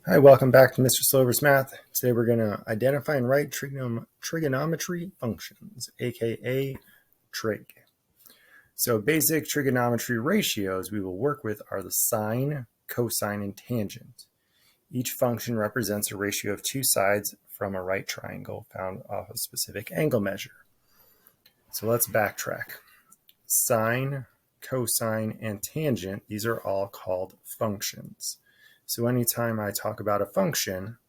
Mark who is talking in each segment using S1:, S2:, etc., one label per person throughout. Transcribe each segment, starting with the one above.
S1: Hi, welcome back to Mr. Slover's Math. Today we're going to identify and write trigonometry functions, aka trig. So basic trigonometry ratios we will work with are the sine, cosine, and tangent. Each function represents a ratio of two sides from a right triangle found off a specific angle measure. So let's backtrack. Sine, cosine, and tangent, these are all called functions. So anytime I talk about a function,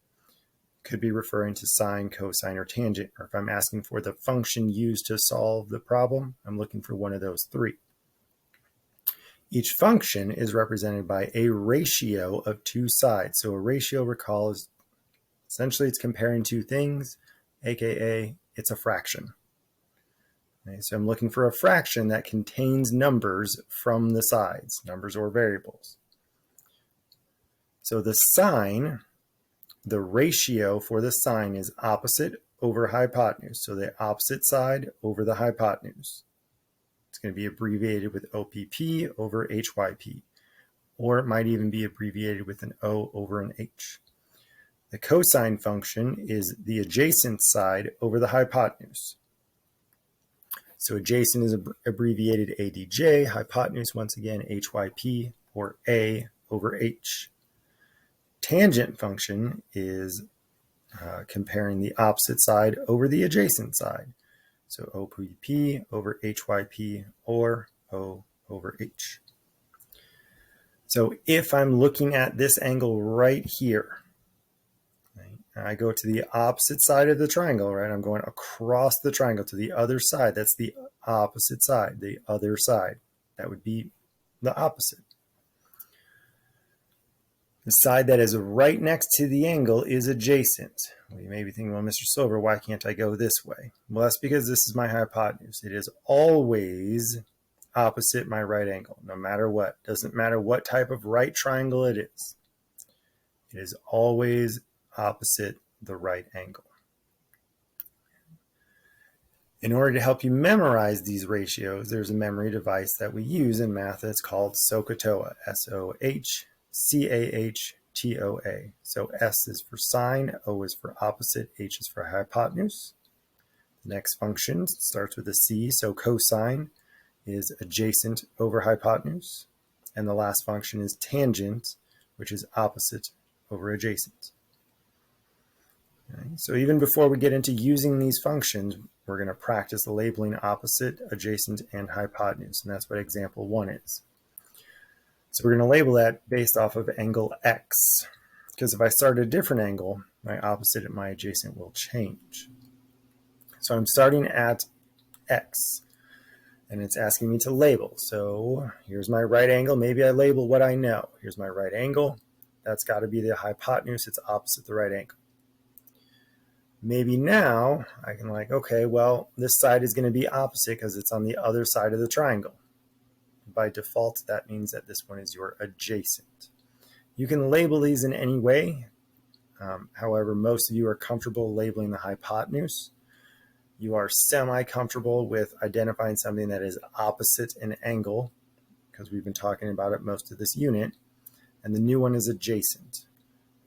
S1: could be referring to sine, cosine, or tangent, or if I'm asking for the function used to solve the problem, I'm looking for one of those three. Each function is represented by a ratio of two sides. So a ratio, recall, is essentially it's comparing two things, aka it's a fraction. Okay, so I'm looking for a fraction that contains numbers from the sides, numbers or variables. So the sine, the ratio for the sine is opposite over hypotenuse. So the opposite side over the hypotenuse. It's going to be abbreviated with OPP over HYP, or it might even be abbreviated with an O over an H. The cosine function is the adjacent side over the hypotenuse. So adjacent is abbreviated ADJ, hypotenuse once again HYP, or A over H. Tangent function is comparing the opposite side over the adjacent side. So OPP over HYP or O over H. So if I'm looking at this angle right here, right, and I go to the opposite side of the triangle, right? I'm going across the triangle to the other side. That's the opposite side, the other side. That would be the opposite. The side that is right next to the angle is adjacent. Well, you may be thinking, well, Mr. Silver, why can't I go this way? Well, that's because this is my hypotenuse. It is always opposite my right angle, no matter what. Doesn't matter what type of right triangle it is. It is always opposite the right angle. In order to help you memorize these ratios, there's a memory device that we use in math that's called SOHCAHTOA, SOHCAHTOA. So S is for sine, O is for opposite, H is for hypotenuse. The next function starts with a C, so cosine is adjacent over hypotenuse. And the last function is tangent, which is opposite over adjacent. Okay, so even before we get into using these functions, we're going to practice labeling opposite, adjacent, and hypotenuse. And that's what example 1 is. So we're going to label that based off of angle X, because if I start at a different angle, my opposite and my adjacent will change. So I'm starting at X, and it's asking me to label. So here's my right angle. Maybe I label what I know. Here's my right angle. That's got to be the hypotenuse. It's opposite the right angle. Maybe now I can okay, well, this side is going to be opposite because it's on the other side of the triangle. By default, that means that this one is your adjacent. You can label these in any way. However, most of you are comfortable labeling the hypotenuse. You are semi-comfortable with identifying something that is opposite an angle, because we've been talking about it most of this unit. And the new one is adjacent.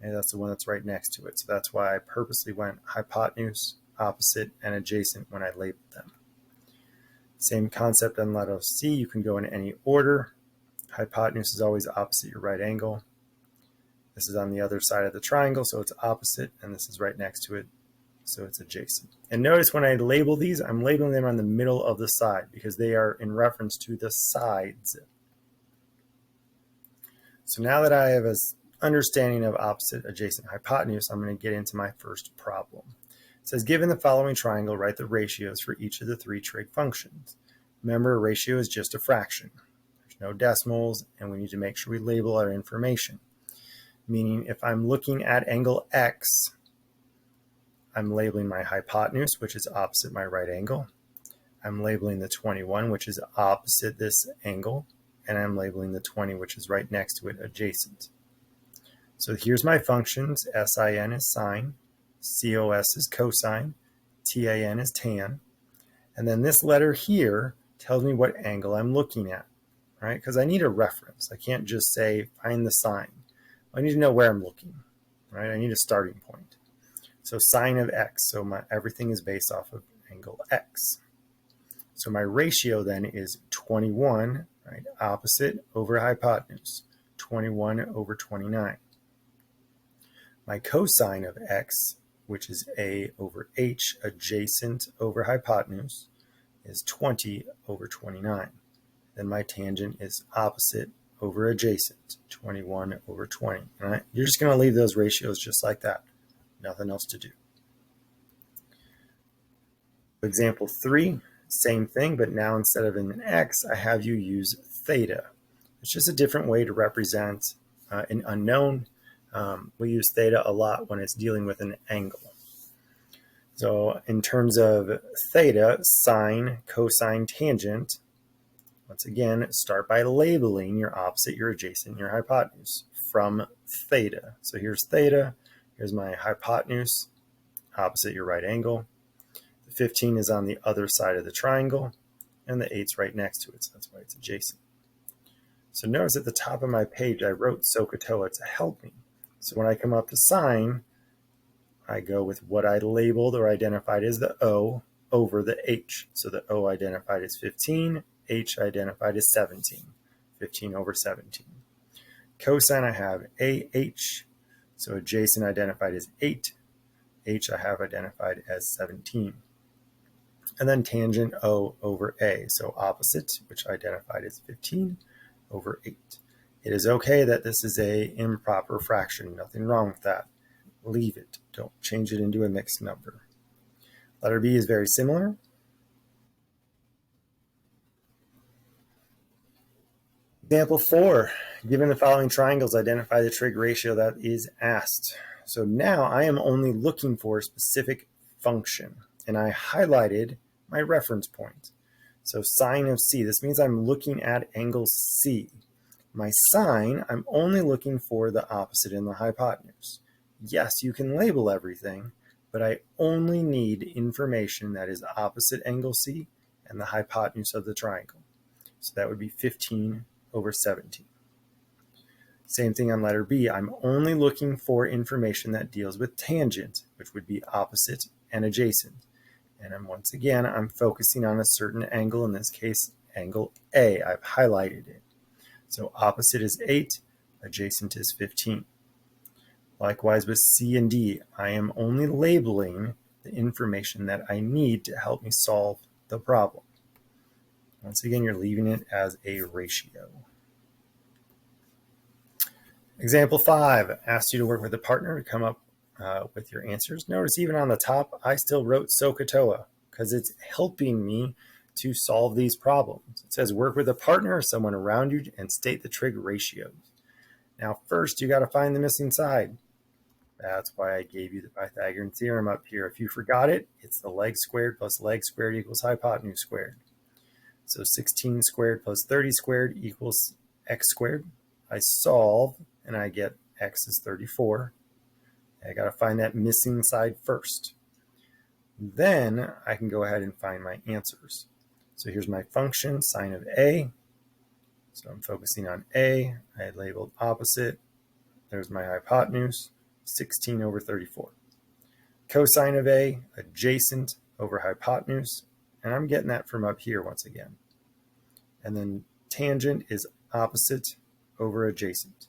S1: And that's the one that's right next to it. So that's why I purposely went hypotenuse, opposite, and adjacent when I labeled them. Same concept on letter C. You can go in any order. Hypotenuse is always opposite your right angle. This is on the other side of the triangle, so it's opposite, and this is right next to it, so it's adjacent. And notice when I label these, I'm labeling them on the middle of the side because they are in reference to the sides. So now that I have an understanding of opposite, adjacent, hypotenuse, I'm going to get into my first problem. It says, given the following triangle, write the ratios for each of the three trig functions. Remember, a ratio is just a fraction. There's no decimals, and we need to make sure we label our information. Meaning, if I'm looking at angle X, I'm labeling my hypotenuse, which is opposite my right angle. I'm labeling the 21, which is opposite this angle. And I'm labeling the 20, which is right next to it, adjacent. So here's my functions. SIN is sine. COS is cosine, TAN is tan, and then this letter here tells me what angle I'm looking at, right? Because I need a reference. I can't just say find the sine. I need to know where I'm looking. right? I need a starting point. So sine of x, so everything is based off of angle x. So my ratio then is 21, right? Opposite over hypotenuse, 21 over 29. My cosine of x, which is a over h, adjacent over hypotenuse, is 20 over 29. Then my tangent is opposite over adjacent, 21 over 20. All right? You're just going to leave those ratios just like that. Nothing else to do. Example 3, same thing, but now instead of an x, I have you use theta. It's just a different way to represent an unknown. We use theta a lot when it's dealing with an angle. So in terms of theta, sine, cosine, tangent, once again, start by labeling your opposite, your adjacent, your hypotenuse from theta. So here's theta, here's my hypotenuse, opposite your right angle. The 15 is on the other side of the triangle, and the 8's right next to it, so that's why it's adjacent. So notice at the top of my page, I wrote SOHCAHTOA to help me. So when I come up to sine, I go with what I labeled or identified as the O over the H. So the O identified as 15, H identified as 17, 15 over 17. Cosine, I have AH, so adjacent identified as 8, H I have identified as 17. And then tangent O over A, so opposite, which I identified as 15 over 8. It is okay that this is a improper fraction, nothing wrong with that. Leave it, don't change it into a mixed number. Letter B is very similar. Example 4, given the following triangles, identify the trig ratio that is asked. So now I am only looking for a specific function, and I highlighted my reference point. So sine of C, this means I'm looking at angle C. My sine, I'm only looking for the opposite in the hypotenuse. Yes, you can label everything, but I only need information that is opposite angle C and the hypotenuse of the triangle. So that would be 15 over 17. Same thing on letter B. I'm only looking for information that deals with tangent, which would be opposite and adjacent. And once again, I'm focusing on a certain angle, in this case, angle A. I've highlighted it. So opposite is 8, adjacent is 15. Likewise with C and D, I am only labeling the information that I need to help me solve the problem. Once again, you're leaving it as a ratio. Example 5, asked you to work with a partner to come up with your answers. Notice even on the top, I still wrote SOHCAHTOA because it's helping me to solve these problems. It says work with a partner or someone around you and state the trig ratios. Now first, you got to find the missing side. That's why I gave you the Pythagorean theorem up here. If you forgot it, it's the leg squared plus leg squared equals hypotenuse squared. So 16 squared plus 30 squared equals x squared. I solve and I get x is 34. I got to find that missing side first. Then I can go ahead and find my answers. So here's my function, sine of A. So I'm focusing on A. I had labeled opposite. There's my hypotenuse, 16 over 34. Cosine of A, adjacent over hypotenuse. And I'm getting that from up here once again. And then tangent is opposite over adjacent.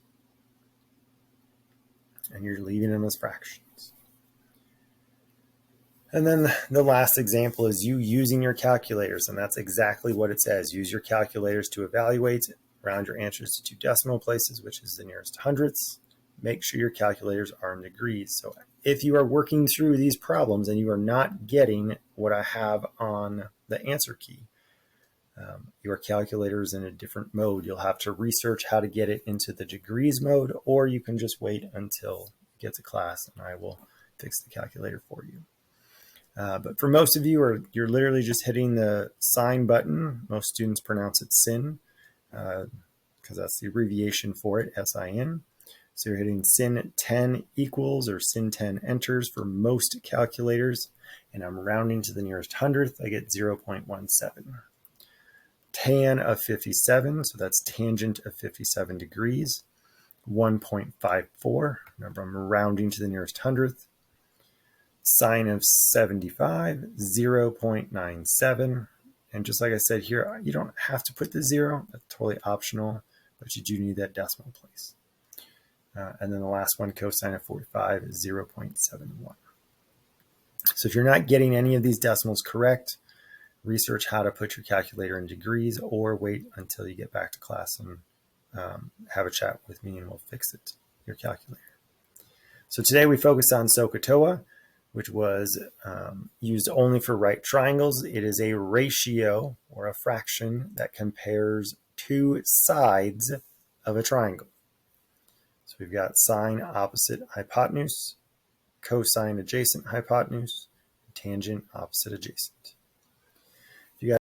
S1: And you're leaving them as fractions. And then the last example is you using your calculators, and that's exactly what it says. Use your calculators to evaluate, round your answers to 2 decimal places, which is the nearest hundredths. Make sure your calculators are in degrees. So if you are working through these problems and you are not getting what I have on the answer key, your calculator is in a different mode. You'll have to research how to get it into the degrees mode, or you can just wait until you get to class and I will fix the calculator for you. But for most of you, you're literally just hitting the sign button. Most students pronounce it sin because that's the abbreviation for it, SIN. So you're hitting sin 10 equals or sin 10 enters for most calculators, and I'm rounding to the nearest hundredth. I get 0.17. Tan of 57, so that's tangent of 57 degrees. 1.54. Remember, I'm rounding to the nearest hundredth. Sine of 75, 0.97. And just like I said here, you don't have to put the 0. That's totally optional, but you do need that decimal place. And then the last one, cosine of 45, is 0.71. So if you're not getting any of these decimals correct, research how to put your calculator in degrees, or wait until you get back to class and have a chat with me and we'll fix it, your calculator. So today we focused on SOHCAHTOA, which was used only for right triangles. It is a ratio or a fraction that compares two sides of a triangle. So we've got sine opposite hypotenuse, cosine adjacent hypotenuse, tangent opposite adjacent.